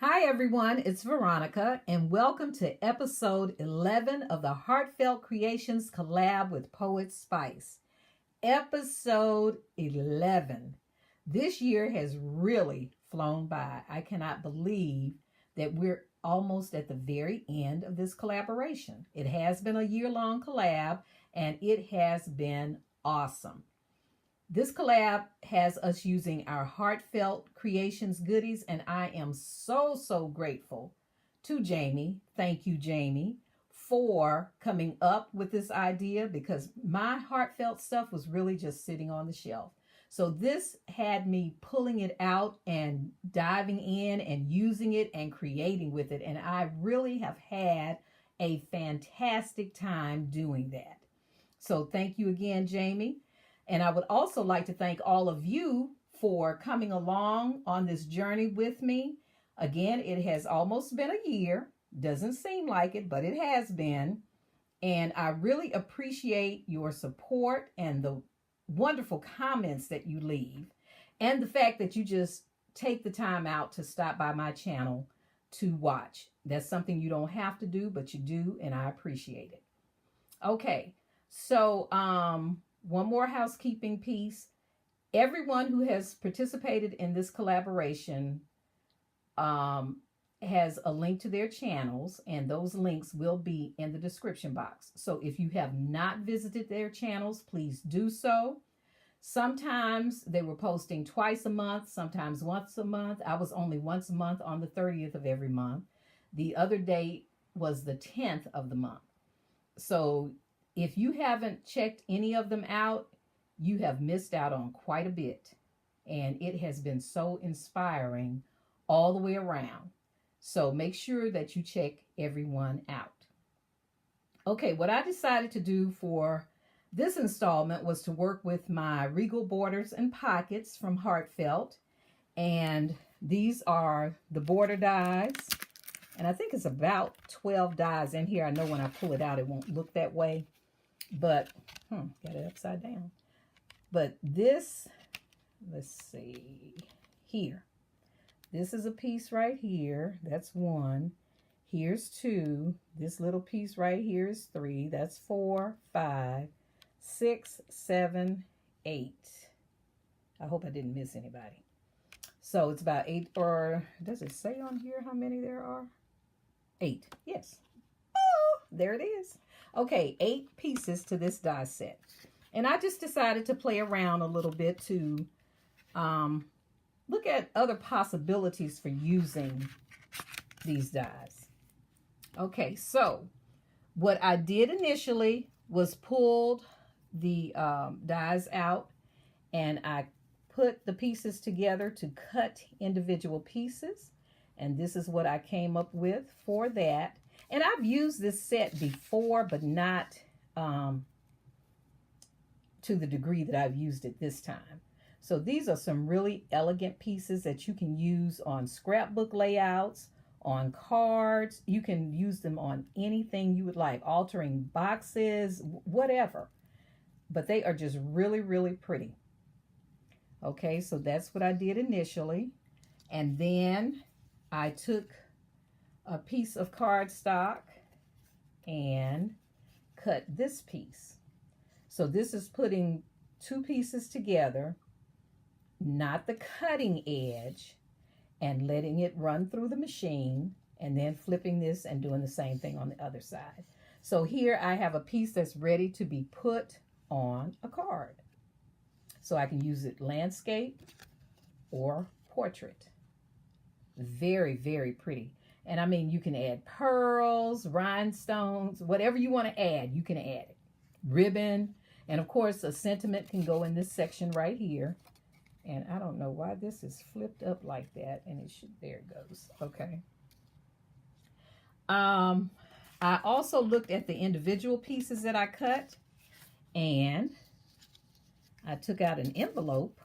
Hi, everyone. It's Veronica, and welcome to episode 11 of the Heartfelt Creations collab with Poet Spice. Episode 11. This year has really flown by. I cannot believe that we're almost at the very end of this collaboration. It has been a year-long collab, and it has been awesome. This collab has us using our Heartfelt Creations goodies, and I am so grateful to Jamie. Thank you, Jamie, for coming up with this idea because my heartfelt stuff was really just sitting on the shelf. So this had me pulling it out and diving in and using it and creating with it. And I really have had a fantastic time doing that. So thank you again, Jamie. And I would also like to thank all of you for coming along on this journey with me. Again, it has almost been a year. Doesn't seem like it, but it has been. And I really appreciate your support and the wonderful comments that you leave, and the fact that you just take the time out to stop by my channel to watch. That's something you don't have to do, but you do, and I appreciate it. Okay, so one more housekeeping piece. Everyone who has participated in this collaboration has a link to their channels, and those links will be in the description box. So if you have not visited their channels, please do so. Sometimes they were posting twice a month, sometimes once a month. I was only once a month on the 30th of every month. The other date was the 10th of the month. So if you haven't checked any of them out, you have missed out on quite a bit. And it has been so inspiring all the way around. So make sure that you check everyone out. Okay, what I decided to do for this installment was to work with my Regal Borders and Pockets from Heartfelt. And these are the border dies. And I think it's about 12 dies in here. I know when I pull it out, it won't look that way. But, got it upside down. But this, let's see, here. This is a piece right here. That's one. Here's two. This little piece right here is three. That's 4, 5, 6, 7, 8. I hope I didn't miss anybody. So it's about 8, or does it say on here how many there are? 8. Yes. Oh, there it is. Okay, 8 pieces to this die set. And I just decided to play around a little bit to look at other possibilities for using these dies. Okay, so what I did initially was pulled the dies out, and I put the pieces together to cut individual pieces. And this is what I came up with for that. And I've used this set before, but not to the degree that I've used it this time. So these are some really elegant pieces that you can use on scrapbook layouts, on cards. You can use them on anything you would like, altering boxes, whatever. But they are just really pretty. Okay, so that's what I did initially. And then I took a piece of cardstock and cut this piece. So this is putting 2 pieces together, not the cutting edge, and letting it run through the machine, and then flipping this and doing the same thing on the other side. So here I have a piece that's ready to be put on a card. So I can use it landscape or portrait. Very pretty. And I mean, you can add pearls, rhinestones, whatever you want to add, you can add it. Ribbon, and of course a sentiment can go in this section right here. And I don't know why this is flipped up like that, and it should, there it goes. Okay. I also looked at the individual pieces that I cut, and I took out an envelope.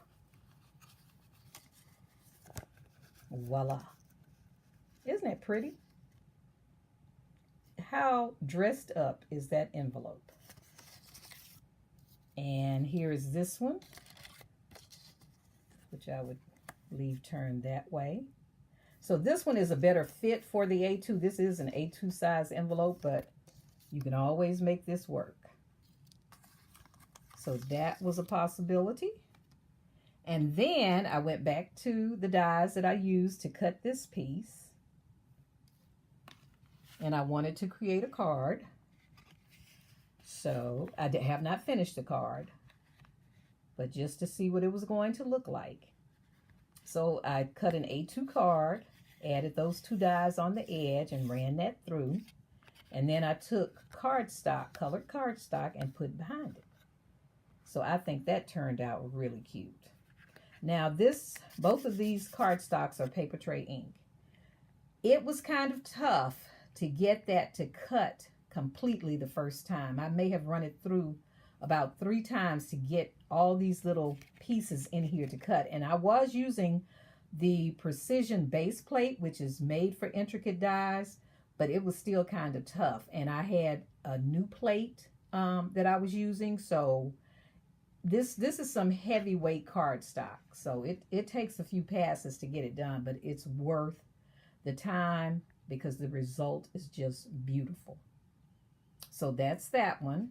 Voila. Isn't that pretty? How dressed up is that envelope? And here is this one, which I would leave turned that way. So this one is a better fit for the A2. This is an A2 size envelope, but you can always make this work. So that was a possibility. And then I went back to the dies that I used to cut this piece. And I wanted to create a card. So I have not finished the card, but just to see what it was going to look like. So I cut an A2 card, added those 2 dies on the edge and ran that through. And then I took cardstock, colored cardstock, and put behind it. So I think that turned out really cute. Now both of these cardstocks are paper tray ink. It was kind of tough to get that to cut completely the first time. I may have run it through about 3 times to get all these little pieces in here to cut. And I was using the Precision base plate, which is made for intricate dies, but it was still kind of tough. And I had a new plate that I was using, so this is some heavyweight cardstock. So it takes a few passes to get it done, but it's worth the time because the result is just beautiful. So that's that one.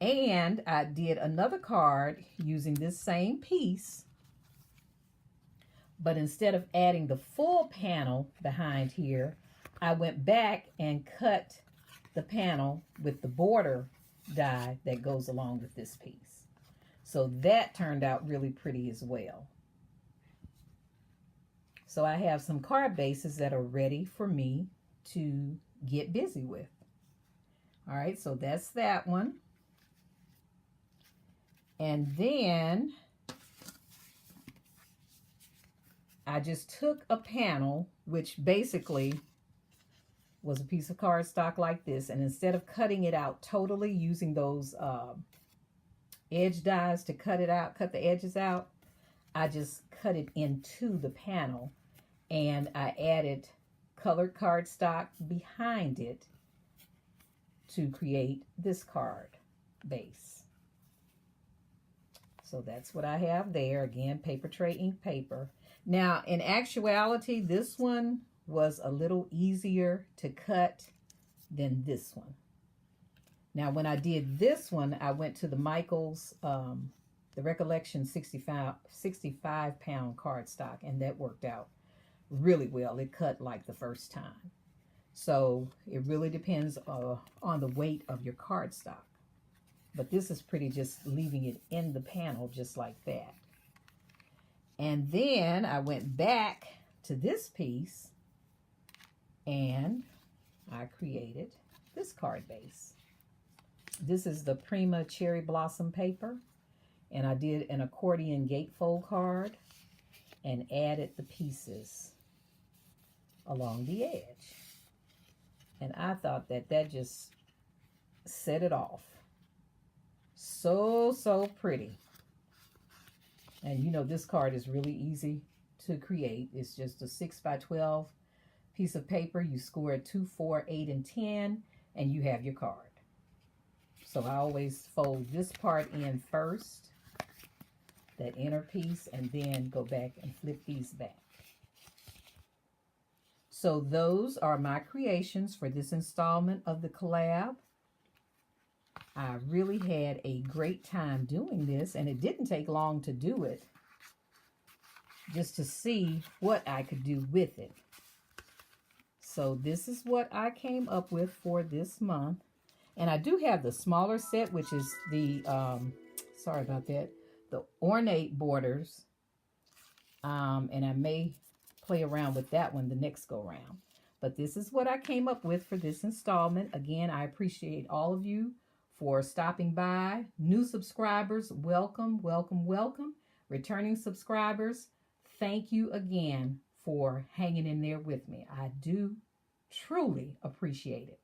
And I did another card using this same piece, but instead of adding the full panel behind here, I went back and cut the panel with the border die that goes along with this piece. So that turned out really pretty as well. So I have some card bases that are ready for me to get busy with. All right, so that's that one. And then I just took a panel, which basically was a piece of cardstock like this, and instead of cutting it out totally using those edge dies to cut it out, cut the edges out, I just cut it into the panel, and I added colored cardstock behind it to create this card base. So that's what I have there. Again, paper tray ink paper. Now, in actuality, this one was a little easier to cut than this one. Now, when I did this one, I went to the Michaels, the Recollection 65 pound cardstock, and that worked out really well. It cut like the first time. So it really depends on the weight of your cardstock. But this is pretty, just leaving it in the panel just like that. And then I went back to this piece and I created this card base. This is the Prima Cherry Blossom paper. And I did an accordion gatefold card and added the pieces along the edge. And I thought that just set it off. So pretty. And you know, this card is really easy to create. It's just a 6x12 piece of paper. You score it 2, 4, 8, and 10, and you have your card. So I always fold this part in first, that inner piece, and then go back and flip these back. So those are my creations for this installment of the collab. I really had a great time doing this, and it didn't take long to do it, just to see what I could do with it. So this is what I came up with for this month. And I do have the smaller set, which is the, sorry about that, the ornate borders. And I may play around with that one the next go round. But this is what I came up with for this installment. Again, I appreciate all of you for stopping by. New subscribers, welcome, welcome, welcome. Returning subscribers, thank you again for hanging in there with me. I do truly appreciate it.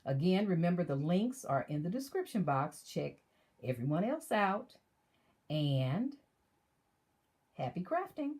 Again, remember the links are in the description box. Check everyone else out. And happy crafting.